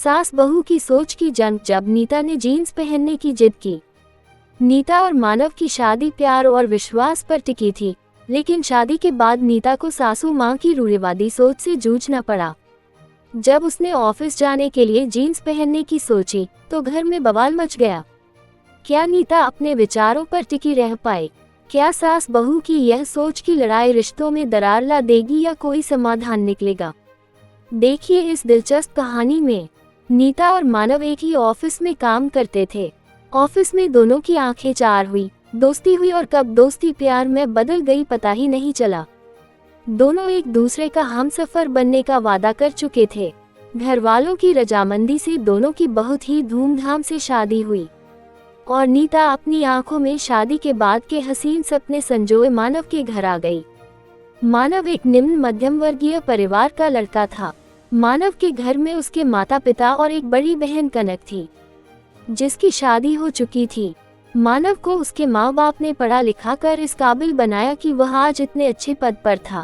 सास बहू की सोच की जंग जब नीता ने जीन्स पहनने की जिद की। नीता और मानव की शादी प्यार और विश्वास पर टिकी थी, लेकिन शादी के बाद नीता को सासू माँ की रूढ़िवादी सोच से जूझना पड़ा। जब उसने ऑफिस जाने के लिए जीन्स पहनने की सोची तो घर में बवाल मच गया। क्या नीता अपने विचारों पर टिकी रह पाए? क्या सास बहू की यह सोच की लड़ाई रिश्तों में दरार ला देगी या कोई समाधान निकलेगा? देखिए इस दिलचस्प कहानी में। नीता और मानव एक ही ऑफिस में काम करते थे। ऑफिस में दोनों की आंखें चार हुई, दोस्ती हुई और कब दोस्ती प्यार में बदल गई पता ही नहीं चला। दोनों एक दूसरे का हमसफर बनने का वादा कर चुके थे। घर वालों की रजामंदी से दोनों की बहुत ही धूमधाम से शादी हुई और नीता अपनी आंखों में शादी के बाद के हसीन सपने संजोए मानव के घर आ गई। मानव एक निम्न मध्यम वर्गीय परिवार का लड़का था। मानव के घर में उसके माता पिता और एक बड़ी बहन कनक थी, जिसकी शादी हो चुकी थी। मानव को उसके माँ बाप ने पढ़ा लिखा कर इस काबिल बनाया कि वह आज इतने अच्छे पद पर था।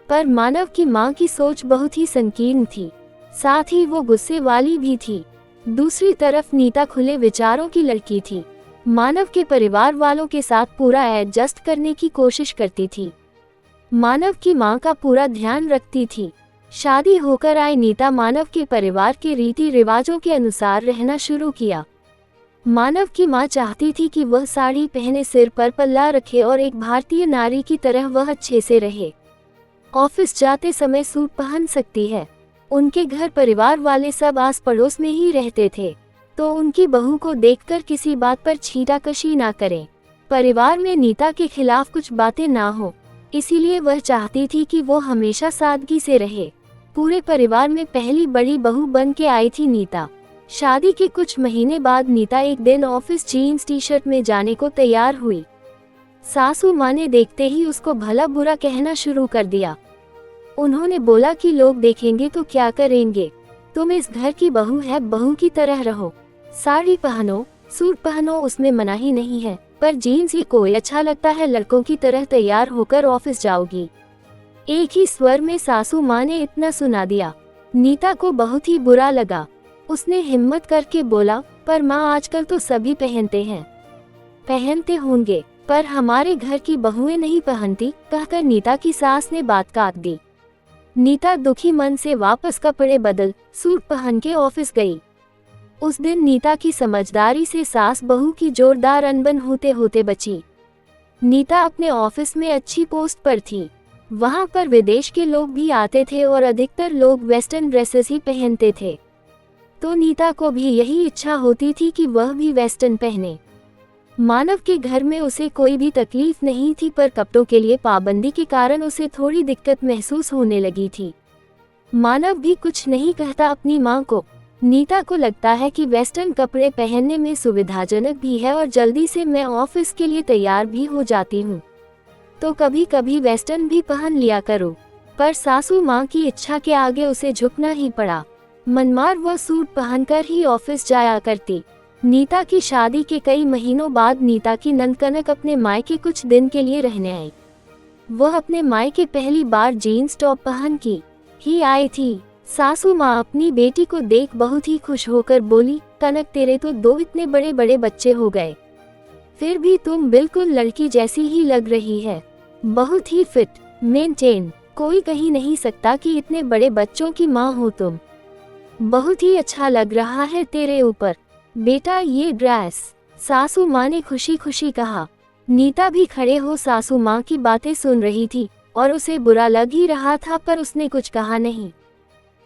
पर मानव की माँ की सोच बहुत ही संकीर्ण थी, साथ ही वो गुस्से वाली भी थी। दूसरी तरफ नीता खुले विचारों की लड़की थी। मानव के परिवार वालों के साथ पूरा एडजस्ट करने की कोशिश करती थी। मानव की माँ का पूरा ध्यान रखती थी। शादी होकर आई नीता मानव के परिवार के रीति रिवाजों के अनुसार रहना शुरू किया। मानव की माँ चाहती थी कि वह साड़ी पहने, सिर पर पल्ला रखे और एक भारतीय नारी की तरह वह अच्छे से रहे। ऑफिस जाते समय सूट पहन सकती है। उनके घर परिवार वाले सब आस पड़ोस में ही रहते थे, तो उनकी बहू को देखकर किसी बात पर छींटाकशी ना करें। परिवार में नीता के खिलाफ कुछ बातें ना हो, इसीलिए वह चाहती थी कि वो हमेशा सादगी से रहे। पूरे परिवार में पहली बड़ी बहू बन के आई थी नीता। शादी के कुछ महीने बाद नीता एक दिन ऑफिस जीन्स टी शर्ट में जाने को तैयार हुई। सासू माँ ने देखते ही उसको भला बुरा कहना शुरू कर दिया। उन्होंने बोला कि लोग देखेंगे तो क्या करेंगे, तुम इस घर की बहू है, बहू की तरह रहो। साड़ी पहनो, सूट पहनो, उसमें मनाही नहीं है, पर जीन्स ही कोई अच्छा लगता है, लड़कों की तरह तैयार होकर ऑफिस जाओगी। एक ही स्वर में सासू माँ ने इतना सुना दिया। नीता को बहुत ही बुरा लगा। उसने हिम्मत करके बोला, पर माँ आजकल तो सभी पहनते हैं। पहनते होंगे, पर हमारे घर की बहुएं नहीं पहनती, कहकर नीता की सास ने बात काट दी। नीता दुखी मन से वापस कपड़े बदल सूट पहन के ऑफिस गई। उस दिन नीता की समझदारी से सास बहू की जोरदार अनबन होते होते बची। नीता अपने ऑफिस में अच्छी पोस्ट पर थी। वहां पर विदेश के लोग भी आते थे और अधिकतर लोग वेस्टर्न ड्रेसेस ही पहनते थे, तो नीता को भी यही इच्छा होती थी कि वह भी वेस्टर्न पहने। मानव के घर में उसे कोई भी तकलीफ नहीं थी, पर कपड़ों के लिए पाबंदी के कारण उसे थोड़ी दिक्कत महसूस होने लगी थी। मानव भी कुछ नहीं कहता अपनी माँ को। नीता को लगता है कि वेस्टर्न कपड़े पहनने में सुविधाजनक भी है और जल्दी से मैं ऑफिस के लिए तैयार भी हो जाती हूँ, तो कभी कभी वेस्टर्न भी पहन लिया करो। पर सासू माँ की इच्छा के आगे उसे झुकना ही पड़ा। मनमार वह सूट पहनकर ही ऑफिस जाया करती। नीता की शादी के कई महीनों बाद नीता की नंद कनक अपने मायके कुछ दिन के लिए रहने आई। वह अपने मायके पहली बार जीन्स टॉप पहन की ही आई थी। सासू माँ अपनी बेटी को देख बहुत ही खुश होकर बोली, कनक तेरे तो 2 इतने बड़े बड़े बच्चे हो गए, फिर भी तुम बिल्कुल लड़की जैसी ही लग रही है। बहुत ही फिट, मेंटेन, कोई कह नहीं सकता कि इतने बड़े बच्चों की माँ हो तुम। बहुत ही अच्छा लग रहा है तेरे ऊपर बेटा ये ड्रेस। सासू माँ ने खुशी खुशी कहा। नीता भी खड़े हो सासू माँ की बातें सुन रही थी और उसे बुरा लग ही रहा था, पर उसने कुछ कहा नहीं।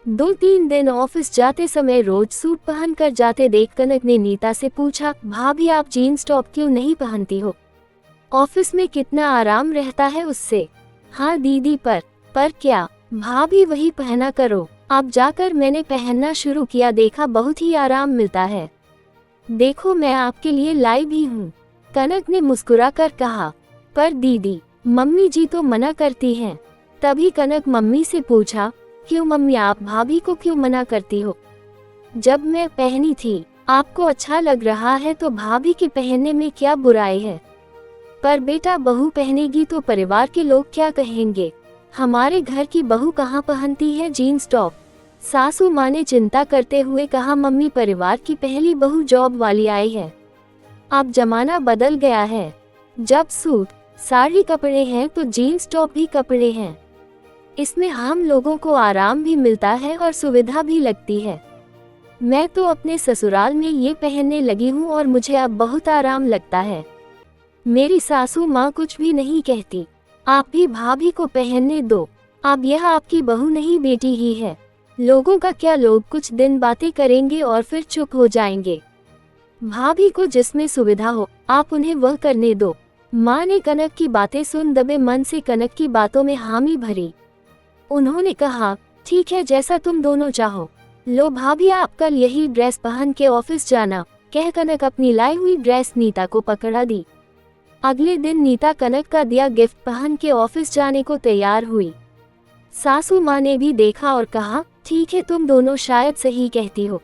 2-3 दिन ऑफिस जाते समय रोज सूट पहन कर जाते देख कनक ने नीता से पूछा, भाभी आप जीन्स टॉप क्यों नहीं पहनती हो? ऑफिस में कितना आराम रहता है उससे। हाँ दीदी, पर क्या भाभी वही पहना करो। अब जाकर मैंने पहनना शुरू किया, देखा बहुत ही आराम मिलता है। देखो मैं आपके लिए लाई भी हूँ, कनक ने मुस्कुराकर कहा। पर दीदी, मम्मी जी तो मना करती हैं। तभी कनक मम्मी से पूछा, क्यों मम्मी, आप भाभी को क्यों मना करती हो? जब मैं पहनी थी, आपको अच्छा लग रहा है तो भाभी के पहनने में क्या बुराई है? पर बेटा बहू पहनेगी तो परिवार के लोग क्या कहेंगे? हमारे घर की बहू कहाँ पहनती है जीन्स टॉप? सासू माँ ने चिंता करते हुए कहा, मम्मी परिवार की पहली बहू जॉब वाली आई है, अब जमाना बदल गया है। जब सूट साड़ी कपड़े हैं तो जीन्स टॉप भी कपड़े हैं। इसमें हम लोगों को आराम भी मिलता है और सुविधा भी लगती है। मैं तो अपने ससुराल में ये पहनने लगी हूँ और मुझे अब बहुत आराम लगता है। मेरी सासू माँ कुछ भी नहीं कहती, आप भी भाभी को पहनने दो, अब यह आपकी बहू नहीं बेटी ही है। लोगों का क्या, लोग कुछ दिन बातें करेंगे और फिर चुप हो जाएंगे। भाभी को जिसमें सुविधा हो आप उन्हें वह करने दो। माँ ने कनक की बातें सुन दबे मन से कनक की बातों में हामी भरी। उन्होंने कहा, ठीक है जैसा तुम दोनों चाहो, लो भाभी आप कल यही ड्रेस पहन के ऑफिस जाना। कह कनक अपनी लाई हुई ड्रेस नीता को पकड़ा दी। अगले दिन नीता कनक का दिया गिफ्ट पहन के ऑफिस जाने को तैयार हुई। सासू माँ ने भी देखा और कहा, ठीक है तुम दोनों शायद सही कहती हो,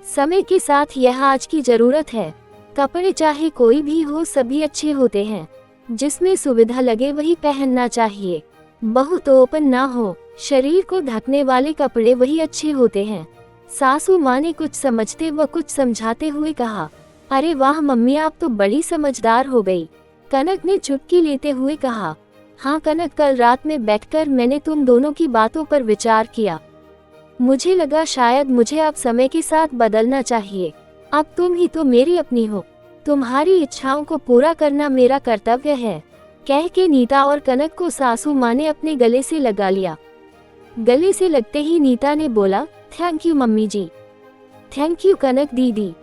समय के साथ यह आज की जरूरत है। कपड़े चाहे कोई भी हो सभी अच्छे होते हैं, जिसमें सुविधा लगे वही पहनना चाहिए। बहुत ओपन ना हो, शरीर को ढकने वाले कपड़े वही अच्छे होते हैं। सासू माँ ने कुछ समझते व कुछ समझाते हुए कहा, अरे वाह मम्मी आप तो बड़ी समझदार हो गई। कनक ने चुटकी लेते हुए कहा, हाँ कनक कल रात में बैठकर मैंने तुम दोनों की बातों पर विचार किया। मुझे लगा शायद मुझे अब समय के साथ बदलना चाहिए। अब तुम ही तो मेरी अपनी हो, तुम्हारी इच्छाओं को पूरा करना मेरा कर्तव्य है। कह के नीता और कनक को सासू माँ ने अपने गले से लगा लिया। गले से लगते ही नीता ने बोला, thank you mummy ji. Thank you Kanak दीदी।